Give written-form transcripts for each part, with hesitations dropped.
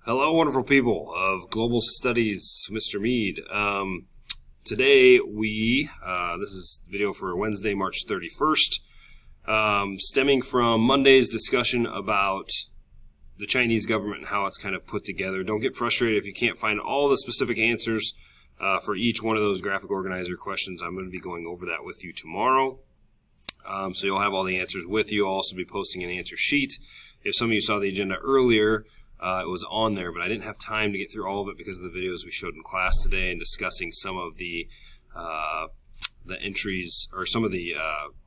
Hello, wonderful people of Global Studies, Mr. Mead. Today this is video for Wednesday, March 31st, stemming from Monday's discussion about the Chinese government and how it's kind of put together. Don't get frustrated if you can't find all the specific answers for each one of those graphic organizer questions. I'm going to be going over that with you tomorrow. So you'll have all the answers with you. I'll also be posting an answer sheet. If some of you saw the agenda earlier, it was on there, but I didn't have time to get through all of it because of the videos we showed in class today and discussing some of the entries or some of the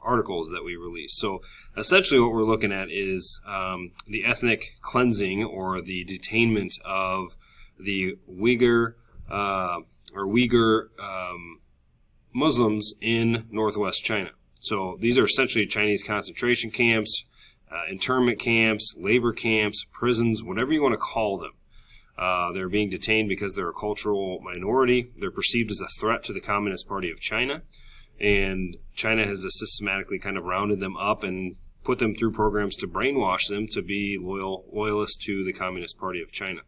articles that we released. So essentially what we're looking at is the ethnic cleansing or the detainment of the Uyghur Muslims in northwest China. So these are essentially Chinese concentration camps, internment camps, labor camps, prisons, whatever you want to call them. They're being detained because they're a cultural minority. They're perceived as a threat to the Communist Party of China. And China has systematically kind of rounded them up and put them through programs to brainwash them to be loyalists to the Communist Party of China.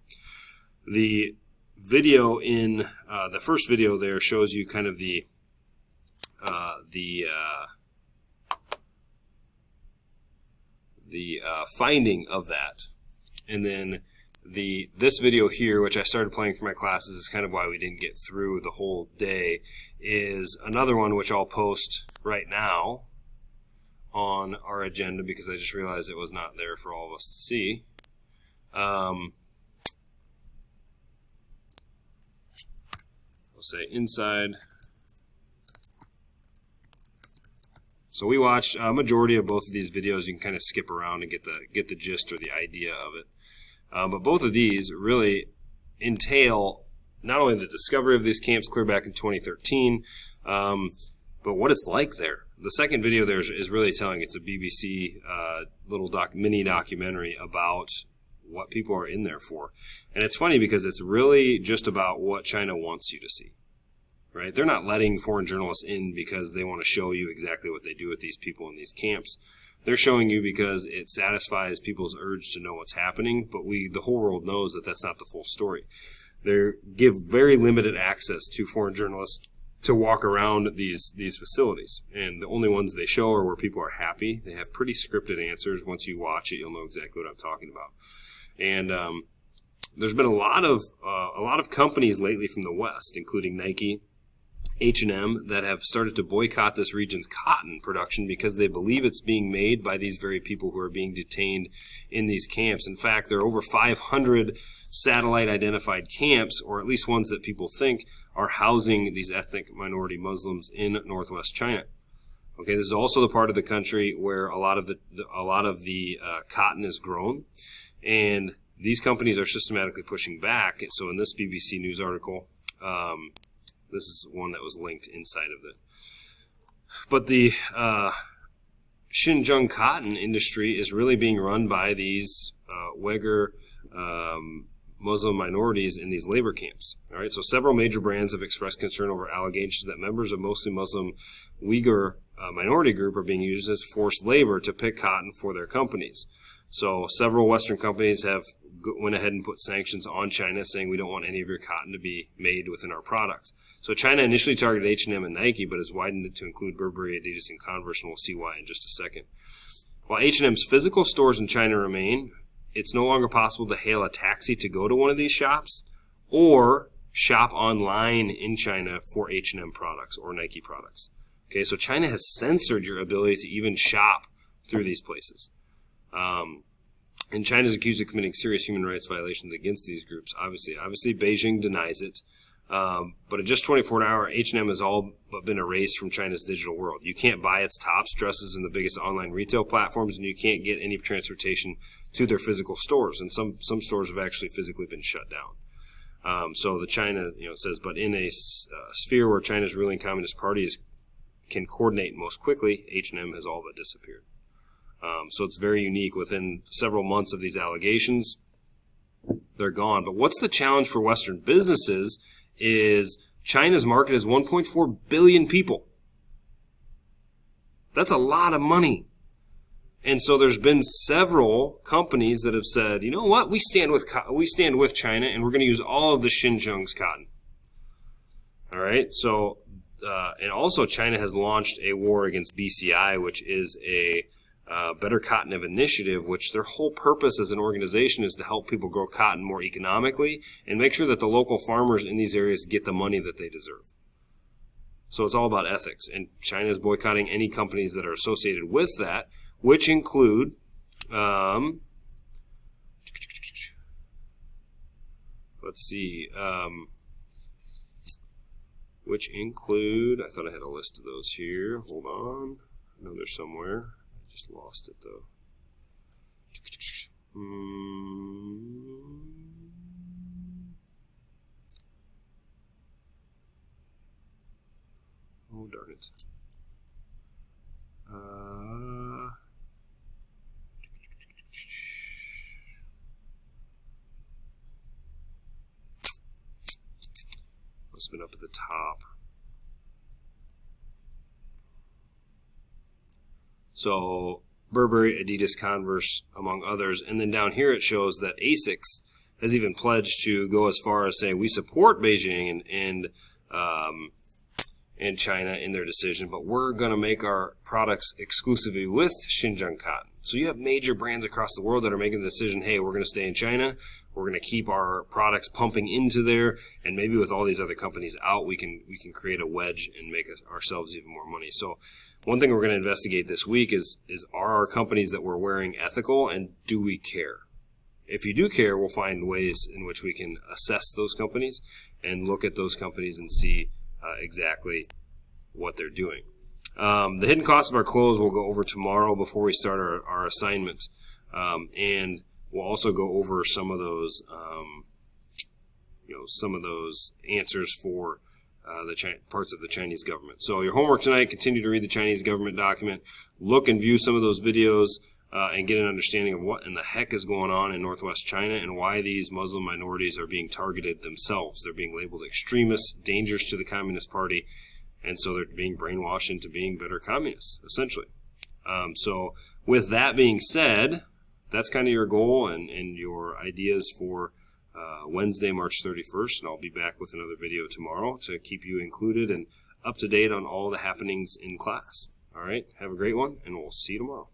The video in the first video there shows you kind of the finding of that, and then this video here, which I started playing for my classes, is kind of why we didn't get through the whole day, is another one which I'll post right now on our agenda because I just realized it was not there for all of us to see. I'll say inside. So we watched a majority of both of these videos. You can kind of skip around and get the gist or the idea of it. But both of these really entail not only the discovery of these camps clear back in 2013, but what it's like there. The second video there is really telling. It's a BBC little mini documentary about what people are in there for. And it's funny because it's really just about what China wants you to see. Right? They're not letting foreign journalists in because they want to show you exactly what they do with these people in these camps. They're showing you because it satisfies people's urge to know what's happening, but the whole world knows that that's not the full story. They give very limited access to foreign journalists to walk around these facilities, and the only ones they show are where people are happy. They have pretty scripted answers. Once you watch it, you'll know exactly what I'm talking about. And there's been a lot of companies lately from the West, including Nike, H&M, that have started to boycott this region's cotton production because they believe it's being made by these very people who are being detained in these camps. In fact, there are over 500 satellite identified camps, or at least ones that people think are housing these ethnic minority Muslims in northwest China. Okay, this is also the part of the country where a lot of the cotton is grown, and these companies are systematically pushing back. So in this BBC News article, this is one that was linked inside of it. But the Xinjiang cotton industry is really being run by these Uyghur Muslim minorities in these labor camps. All right, so several major brands have expressed concern over allegations that members of mostly Muslim Uyghur minority group are being used as forced labor to pick cotton for their companies. So several Western companies have went ahead and put sanctions on China, saying we don't want any of your cotton to be made within our product. So China initially targeted H&M and Nike, but has widened it to include Burberry, Adidas, and Converse, and we'll see why in just a second. While H&M's physical stores in China remain, it's no longer possible to hail a taxi to go to one of these shops or shop online in China for H&M products or Nike products. Okay, so China has censored your ability to even shop through these places. And China is accused of committing serious human rights violations against these groups. Obviously, Beijing denies it. But in just 24 hours, H&M has all but been erased from China's digital world. You can't buy its tops, dresses in the biggest online retail platforms, and you can't get any transportation to their physical stores. And some stores have actually physically been shut down. So the China, says, but in a sphere where China's ruling Communist Party can coordinate most quickly, H&M has all but disappeared. So it's very unique. Within several months of these allegations, they're gone. But what's the challenge for Western businesses is China's market is 1.4 billion people. That's a lot of money. And so there's been several companies that have said, you know what, we stand with China, and we're going to use all of the Xinjiang's cotton. All right, so and also China has launched a war against BCI, which is a Better Cotton Initiative, which their whole purpose as an organization is to help people grow cotton more economically and make sure that the local farmers in these areas get the money that they deserve. So it's all about ethics, and China is boycotting any companies that are associated with that, which include let's see, I thought I had a list of those here. Hold on. I know they're somewhere. I just lost it, though. Oh, darn it. Must have been up at the top. So Burberry, Adidas, Converse, among others. And then down here it shows that ASICS has even pledged to go as far as saying we support Beijing and China in their decision, but we're going to make our products exclusively with Xinjiang cotton. So you have major brands across the world that are making the decision, hey, we're going to stay in China, we're going to keep our products pumping into there, and maybe with all these other companies out, we can create a wedge and make ourselves even more money. So one thing we're going to investigate this week is are our companies that we're wearing ethical, and do we care? If you do care, we'll find ways in which we can assess those companies and look at those companies and see exactly what they're doing. The hidden cost of our clothes we'll go over tomorrow before we start our assignment, and we'll also go over some of those answers for the parts of the Chinese government. So your homework tonight: continue to read the Chinese government document, look and view some of those videos, and get an understanding of what in the heck is going on in Northwest China and why these Muslim minorities are being targeted themselves. They're being labeled extremists, dangerous to the Communist Party, and so they're being brainwashed into being better communists, essentially. So with that being said, that's kind of your goal and your ideas for Wednesday, March 31st, and I'll be back with another video tomorrow to keep you included and up to date on all the happenings in class. All right, have a great one, and we'll see you tomorrow.